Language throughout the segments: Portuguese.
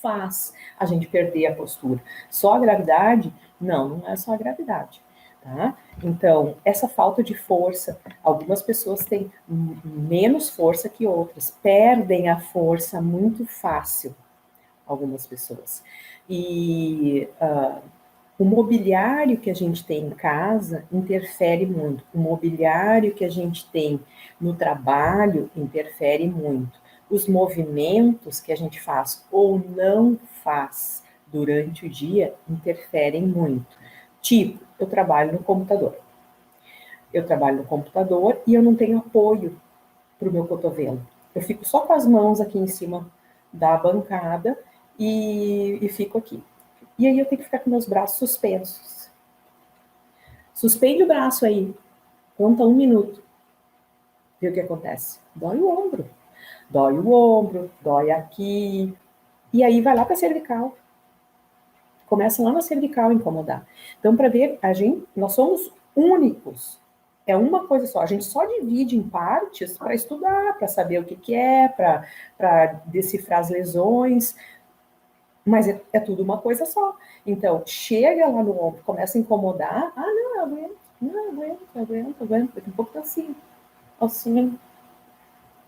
faz a gente perder a postura. Só a gravidade? Não, não é só a gravidade. Tá? Então, essa falta de força, algumas pessoas têm menos força que outras, perdem a força muito fácil, algumas pessoas. E o mobiliário que a gente tem em casa interfere muito, o mobiliário que a gente tem no trabalho interfere muito, os movimentos que a gente faz ou não faz durante o dia interferem muito. Tipo, eu trabalho no computador. Eu trabalho no computador e eu não tenho apoio para o meu cotovelo. Eu fico só com as mãos aqui em cima da bancada e fico aqui. E aí eu tenho que ficar com meus braços suspensos. Suspende o braço aí, conta 1 minuto. Vê o que acontece? Dói o ombro. Dói o ombro, dói aqui. E aí vai lá para a cervical. Começa lá na cervical a incomodar. Então, para ver, nós somos únicos. É uma coisa só. A gente só divide em partes para estudar, para saber o que é, para decifrar as lesões. Mas é tudo uma coisa só. Então, chega lá no ombro, começa a incomodar. Ah, não, eu aguento. Não, aguento. Daqui a pouco tá assim.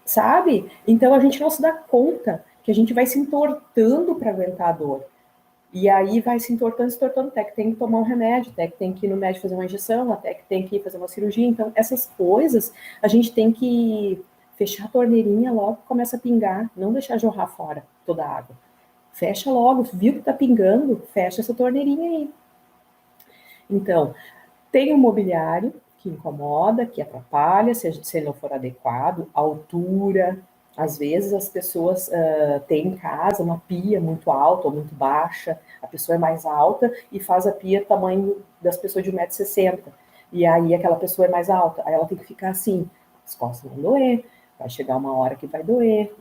Sabe? Então, a gente não se dá conta que a gente vai se entortando para aguentar a dor. E aí vai se entortando, até que tem que tomar um remédio, até que tem que ir no médico fazer uma injeção, até que tem que ir fazer uma cirurgia. Então, essas coisas, a gente tem que fechar a torneirinha logo que começa a pingar, não deixar jorrar fora toda a água. Fecha logo, viu que tá pingando, fecha essa torneirinha aí. Então, tem o mobiliário que incomoda, que atrapalha, se ele não for adequado, a altura. Às vezes as pessoas têm em casa uma pia muito alta ou muito baixa, a pessoa é mais alta e faz a pia tamanho das pessoas de 1,60 m. E aí aquela pessoa é mais alta, aí ela tem que ficar assim, as costas vão doer, vai chegar uma hora que vai doer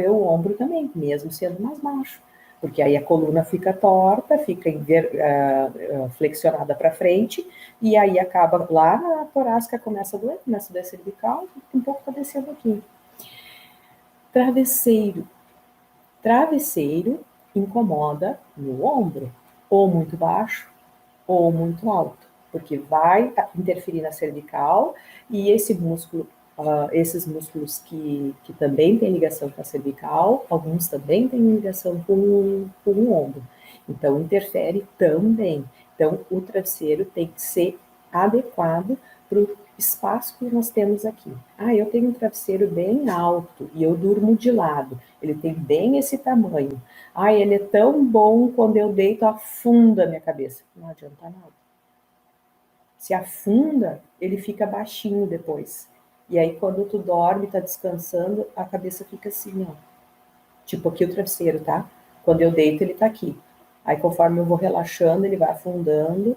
o ombro também, mesmo sendo mais baixo. Porque aí a coluna fica torta, fica flexionada para frente, e aí acaba lá na torácica, começa a doer cervical, um pouco está descendo aqui. Travesseiro incomoda no ombro, ou muito baixo, ou muito alto, porque vai interferir na cervical, e esses músculos que também têm ligação com a cervical, alguns também têm ligação com o ombro. Então, interfere também. Então, o travesseiro tem que ser adequado para o espaço que nós temos aqui. Eu tenho um travesseiro bem alto e eu durmo de lado. Ele tem bem esse tamanho. Ele é tão bom, quando eu deito, afunda a minha cabeça. Não adianta nada. Se afunda, ele fica baixinho depois. E aí, quando tu dorme, tá descansando, a cabeça fica assim, ó. Tipo aqui o travesseiro, tá? Quando eu deito, ele tá aqui. Aí, conforme eu vou relaxando, ele vai afundando,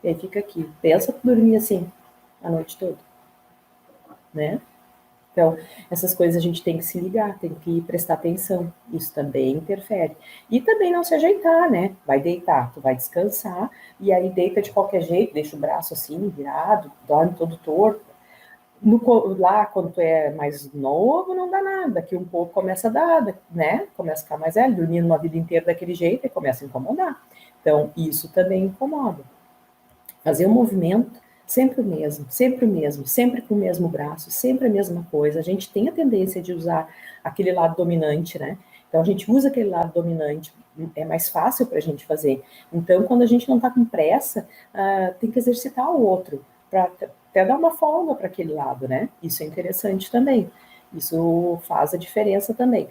e aí fica aqui. Pensa tu dormir assim, a noite toda, né? Então, essas coisas a gente tem que se ligar, tem que prestar atenção. Isso também interfere. E também não se ajeitar, né? Vai deitar, tu vai descansar, e aí deita de qualquer jeito, deixa o braço assim, virado, dorme todo torto. Lá, quando tu é mais novo, não dá nada. Daqui um pouco começa a dar, né? Começa a ficar mais velho, dormindo uma vida inteira daquele jeito e começa a incomodar. Então, isso também incomoda. Fazer um movimento sempre o mesmo, sempre com o mesmo braço, sempre a mesma coisa. A gente tem a tendência de usar aquele lado dominante, né? Então, a gente usa aquele lado dominante, é mais fácil para a gente fazer. Então, quando a gente não está com pressa, tem que exercitar o outro, para até dar uma folga para aquele lado, né? Isso é interessante também. Isso faz a diferença também.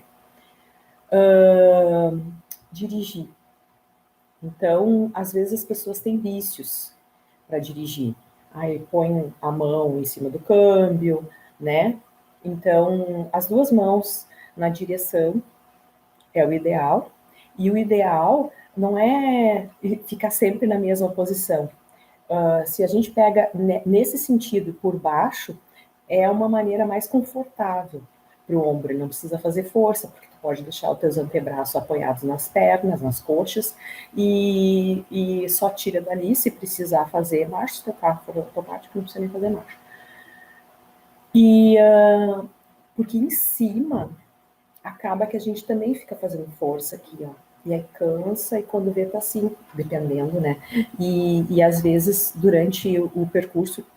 Dirigir. Então, às vezes as pessoas têm vícios para dirigir. Aí põe a mão em cima do câmbio, né? Então, as duas mãos na direção é o ideal. E o ideal não é ficar sempre na mesma posição. Se a gente pega nesse sentido por baixo, é uma maneira mais confortável para o ombro. Ele não precisa fazer força, porque tu pode deixar os teus antebraços apoiados nas pernas, nas coxas, e só tira dali se precisar fazer marcha. Se teu carro for automático, não precisa nem fazer marcha. Porque em cima acaba que a gente também fica fazendo força aqui, ó. E aí cansa, e quando vê tá assim, dependendo, né? E às vezes, durante o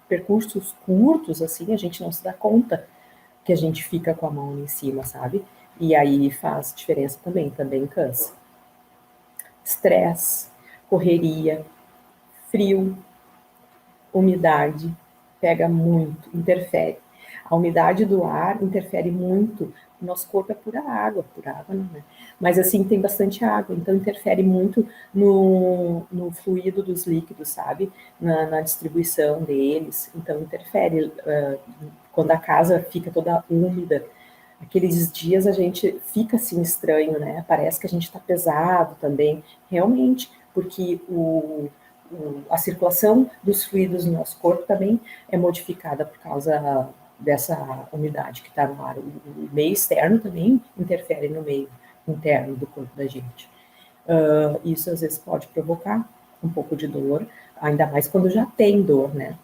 percursos curtos, assim, a gente não se dá conta que a gente fica com a mão ali em cima, sabe? E aí faz diferença também cansa. Estresse, correria, frio, umidade, pega muito, interfere. A umidade do ar interfere muito. O nosso corpo é pura água não, né? Mas assim, tem bastante água, então interfere muito no fluido dos líquidos, sabe? Na distribuição deles. Então interfere quando a casa fica toda úmida. Aqueles dias a gente fica assim estranho, né? Parece que a gente está pesado também, realmente, porque a circulação dos fluidos no nosso corpo também é modificada por causa dessa umidade que está no ar. O meio externo também interfere no meio interno do corpo da gente. Isso às vezes pode provocar um pouco de dor, ainda mais quando já tem dor, né?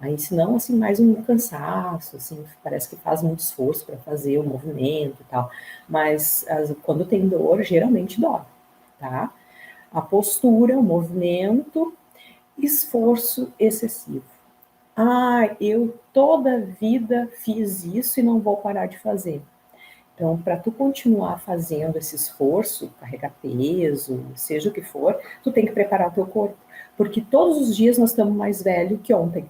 Aí, senão, assim, mais um cansaço, assim, parece que faz muito esforço para fazer o movimento e tal. Mas quando tem dor, geralmente dói, tá? A postura, o movimento, esforço excessivo. Ah, eu toda a vida fiz isso e não vou parar de fazer. Então, para tu continuar fazendo esse esforço, carregar peso, seja o que for, tu tem que preparar o teu corpo. Porque todos os dias nós estamos mais velhos que ontem.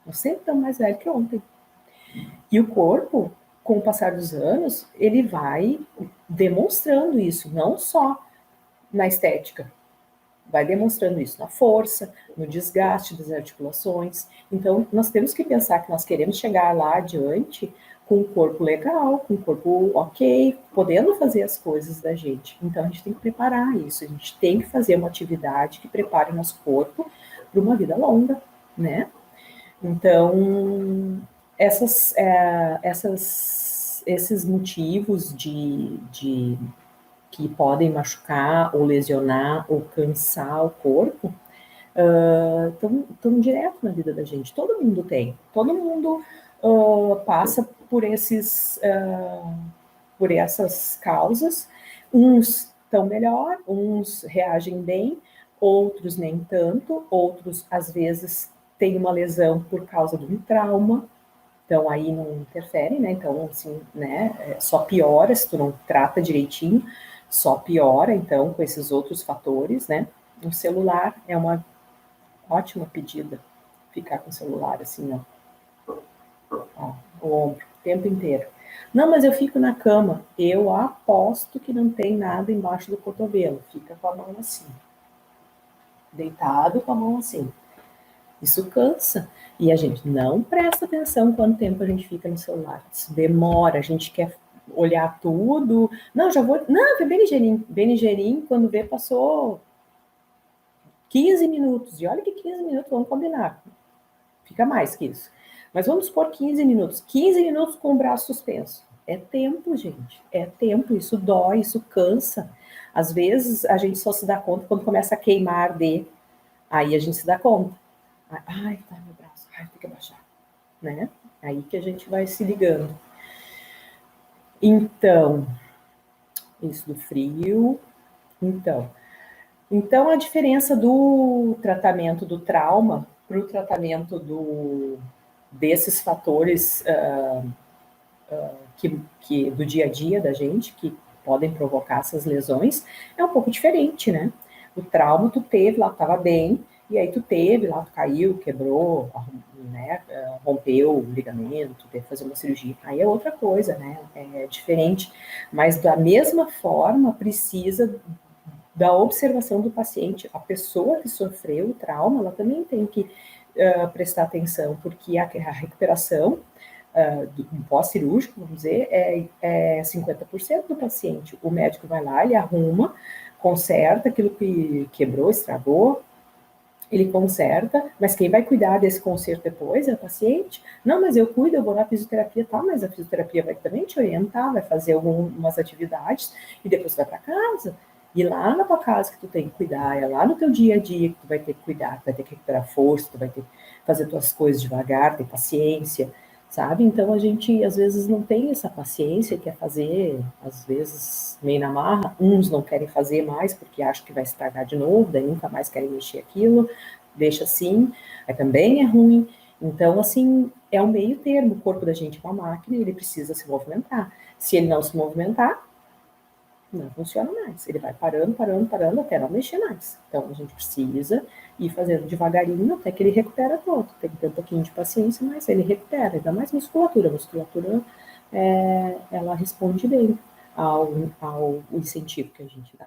Nós sempre estamos mais velhos que ontem. E o corpo, com o passar dos anos, ele vai demonstrando isso, não só na estética, vai demonstrando isso na força, no desgaste das articulações. Então, nós temos que pensar que nós queremos chegar lá adiante com um corpo legal, com um corpo ok, podendo fazer as coisas da gente. Então, a gente tem que preparar isso, a gente tem que fazer uma atividade que prepare o nosso corpo para uma vida longa, né? Então, esses motivos de que podem machucar ou lesionar ou cansar o corpo estão direto na vida da gente. Todo mundo tem. Todo mundo passa por essas causas. Uns estão melhor, uns reagem bem, outros nem tanto, outros às vezes têm uma lesão por causa de um trauma, então aí não interfere, né? Então, assim, né? Só piora se tu não trata direitinho, só piora, então, com esses outros fatores, né? O celular é uma ótima pedida, ficar com o celular assim, ó, o ombro, o tempo inteiro. Não, mas eu fico na cama. Eu aposto que não tem nada embaixo do cotovelo. Fica com a mão assim. Deitado com a mão assim. Isso cansa. E a gente não presta atenção quanto tempo a gente fica no celular. Isso demora, a gente quer olhar tudo. Não, já vou. Não, foi bem ligeirinho. Bem ligeirinho, quando vê, passou 15 minutos. E olha que 15 minutos, vamos combinar. Fica mais que isso. Mas vamos supor 15 minutos. 15 minutos com o braço suspenso. É tempo, gente. É tempo. Isso dói, isso cansa. Às vezes a gente só se dá conta quando começa a queimar, arder. Aí a gente se dá conta. Ai, tá meu braço. Ai, tem que abaixar. Né? Aí que a gente vai se ligando. Então, isso do frio. Então a diferença do tratamento do trauma para o tratamento desses fatores do dia a dia da gente, que podem provocar essas lesões, é um pouco diferente, né? O trauma tu teve lá, tava bem, e aí tu teve lá, tu caiu, quebrou, né, rompeu o ligamento, teve que fazer uma cirurgia. Aí é outra coisa, né? É diferente. Mas da mesma forma, precisa da observação do paciente. A pessoa que sofreu o trauma, ela também tem que prestar atenção, porque a recuperação do pós-cirúrgico, vamos dizer, é 50% do paciente. O médico vai lá, ele arruma, conserta aquilo que quebrou, estragou, ele conserta, mas quem vai cuidar desse conserto depois é o paciente. Não, mas eu cuido, eu vou na fisioterapia, tá, mas a fisioterapia vai também te orientar, vai fazer algumas atividades e depois vai para casa. E lá na tua casa que tu tem que cuidar, é lá no teu dia a dia que tu vai ter que cuidar, tu vai ter que recuperar força, tu vai ter que fazer tuas coisas devagar, ter paciência, sabe? Então a gente às vezes não tem essa paciência, quer fazer, às vezes meio na marra, uns não querem fazer mais porque acham que vai estragar de novo, daí nunca mais querem mexer aquilo, deixa assim, aí também é ruim. Então, assim, é um meio termo, o corpo da gente é uma máquina e ele precisa se movimentar. Se ele não se movimentar, não funciona mais. Ele vai parando, parando, parando até não mexer mais. Então a gente precisa ir fazendo devagarinho até que ele recupera todo. Tem que ter um pouquinho de paciência, mas ele recupera. Ainda mais musculatura. A musculatura, ela responde bem ao incentivo que a gente dá.